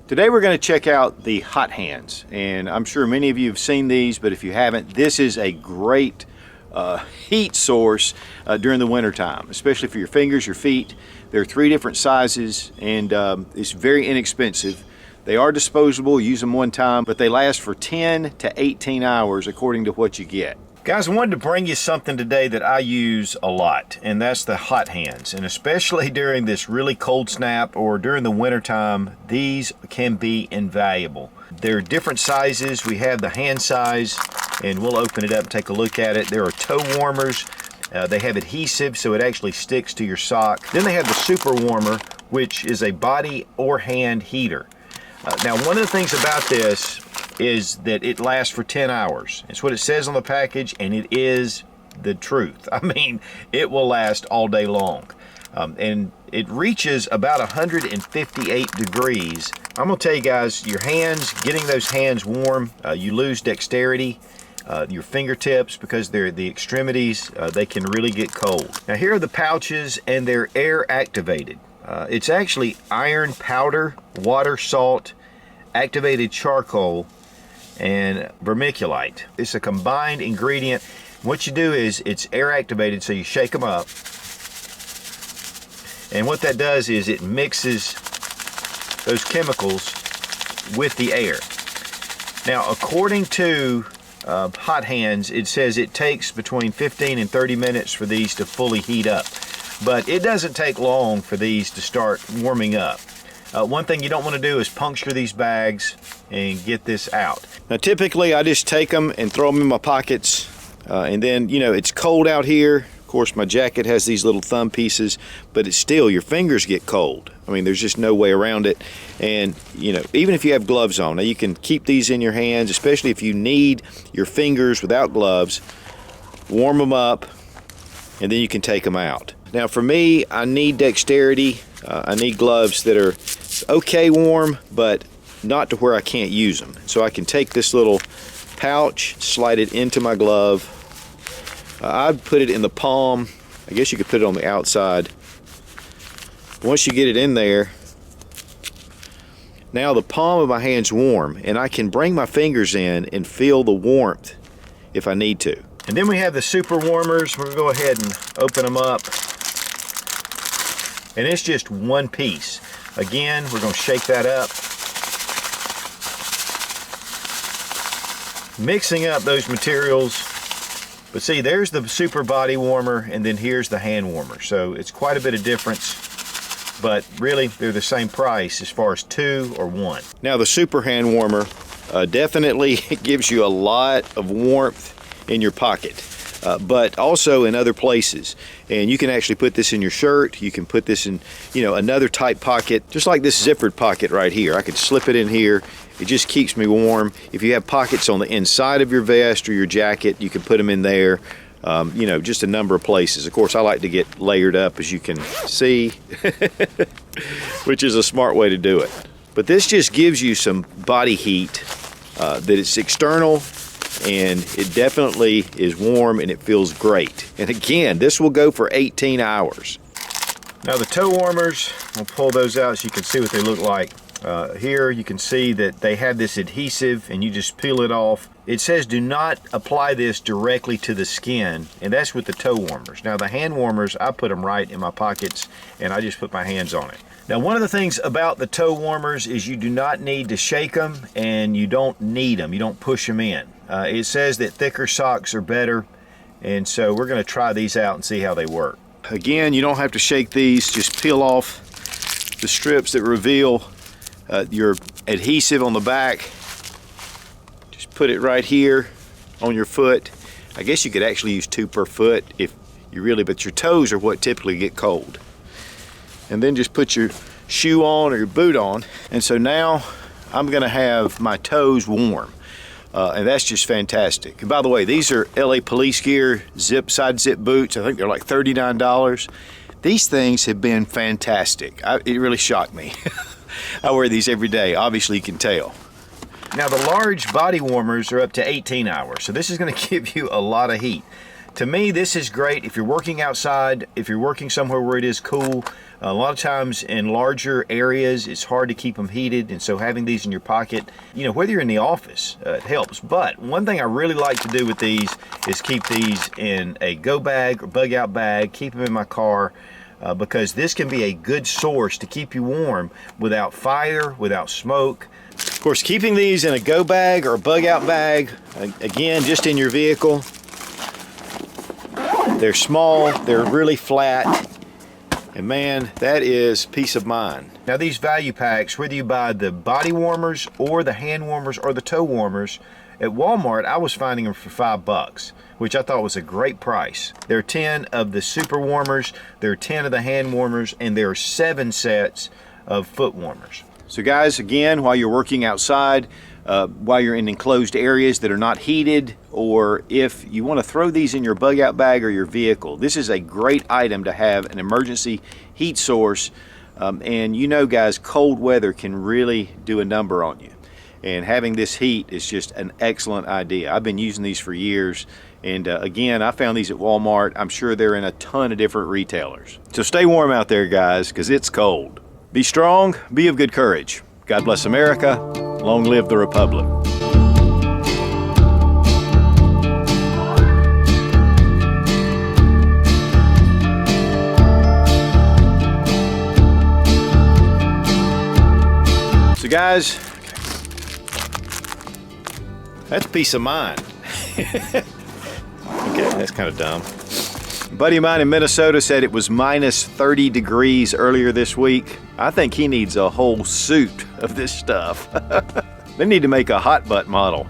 Today we're going to check out the HotHands, and I'm sure many of you have seen these, but if you haven't, this is a great heat source during the winter time, especially for your fingers, your feet. There are 3 different sizes, and it's very inexpensive. They are disposable, use them one time, but they last for 10 to 18 hours according to what you get. Guys, I wanted to bring you something today that I use a lot, and that's the HotHands. And especially during this really cold snap or during the winter time, these can be invaluable. There are different sizes. We have the hand size, and we'll open it up and take a look at it. There are toe warmers. They have adhesive, so it actually sticks to your sock. Then they have the super warmer, which is a body or hand heater. Now, one of the things about this is that it lasts for 10 hours. It's what it says on the package, and it is the truth. I mean, it will last all day long. And it reaches about 158 degrees. I'm gonna tell you guys, your hands, getting those hands warm, you lose dexterity. Your fingertips, because they're the extremities, they can really get cold. Now here are the pouches, and they're air activated. It's actually iron powder, water, salt, activated charcoal, and vermiculite. It's a combined ingredient. What you do is it's air activated, so you shake them up, and what that does is it mixes those chemicals with the air. Now, according to HotHands, it says it takes between 15 and 30 minutes for these to fully heat up, but it doesn't take long for these to start warming up. One thing you don't want to do is puncture these bags and get this out. Now typically I just take them and throw them in my pockets, and then, you know, it's cold out here. Of course my jacket has these little thumb pieces, but it's still, your fingers get cold. I mean, there's just no way around it. And you know, even if you have gloves on, now you can keep these in your hands, especially if you need your fingers without gloves. Warm them up, and then you can take them out. Now for me, I need dexterity. I need gloves that are okay warm, but not to where I can't use them. So I can take this little pouch, slide it into my glove. I'd put it in the palm. I guess you could put it on the outside. Once you get it in there, now the palm of my hand's warm, and I can bring my fingers in and feel the warmth if I need to. And then we have the super warmers. We're gonna go ahead and open them up. And it's just one piece. Again, we're gonna shake that up. Mixing up those materials. But see, there's the super body warmer, and then here's the hand warmer. So it's quite a bit of difference, but really they're the same price as far as 2 or 1. Now the super hand warmer definitely gives you a lot of warmth in your pocket. But also in other places. And you can actually put this in your shirt. You can put this in, you know, another tight pocket, just like this zippered pocket right here. I could slip it in here. It just keeps me warm. If you have pockets on the inside of your vest or your jacket, you can put them in there. You know, just a number of places. Of course, I like to get layered up, as you can see, which is a smart way to do it. But this just gives you some body heat that it's external, and it definitely is warm, and it feels great. And again, this will go for 18 hours. Now the toe warmers, we'll pull those out so you can see what they look like. Here you can see that they have this adhesive, and you just peel it off. It says do not apply this directly to the skin, and that's with the toe warmers. Now the hand warmers, I put them right in my pockets, and I just put my hands on it. Now one of the things about the toe warmers is you do not need to shake them, and you don't need them. You don't push them in. It says that thicker socks are better, and so we're going to try these out and see how they work. Again, you don't have to shake these. Just peel off the strips that reveal your adhesive on the back. Just put it right here on your foot. I guess you could actually use 2 per foot if you really, but your toes are what typically get cold. And then just put your shoe on or your boot on. And so now I'm gonna have my toes warm. And that's just fantastic. And by the way, these are LA Police Gear side zip boots. I think they're like $39. These things have been fantastic. It really shocked me. I wear these every day, obviously you can tell. Now the large body warmers are up to 18 hours, so this is going to give you a lot of heat. To me, this is great if you're working outside, if you're working somewhere where it is cool. A lot of times in larger areas, it's hard to keep them heated, and so having these in your pocket, you know, whether you're in the office, it helps. But one thing I really like to do with these is keep these in a go bag or bug out bag, keep them in my car, because this can be a good source to keep you warm without fire, without smoke. Of course, keeping these in a go bag or a bug out bag, again, just in your vehicle. They're small, they're really flat, and man, that is peace of mind. Now these value packs, whether you buy the body warmers or the hand warmers or the toe warmers, at Walmart I was finding them for $5, which I thought was a great price. There are 10 of the super warmers, there are 10 of the hand warmers, and there are 7 sets of foot warmers. So guys, again, while you're working outside, while you're in enclosed areas that are not heated, or if you want to throw these in your bug out bag or your vehicle, this is a great item to have an emergency heat source. And you know guys, cold weather can really do a number on you. And having this heat is just an excellent idea. I've been using these for years. And again, I found these at Walmart. I'm sure they're in a ton of different retailers. So stay warm out there guys, because it's cold. Be strong, be of good courage. God bless America. Long live the Republic. So guys, that's peace of mind. Okay, that's kind of dumb. A buddy of mine in Minnesota said it was minus 30 degrees earlier this week. I think he needs a whole suit of this stuff. They need to make a hot butt model.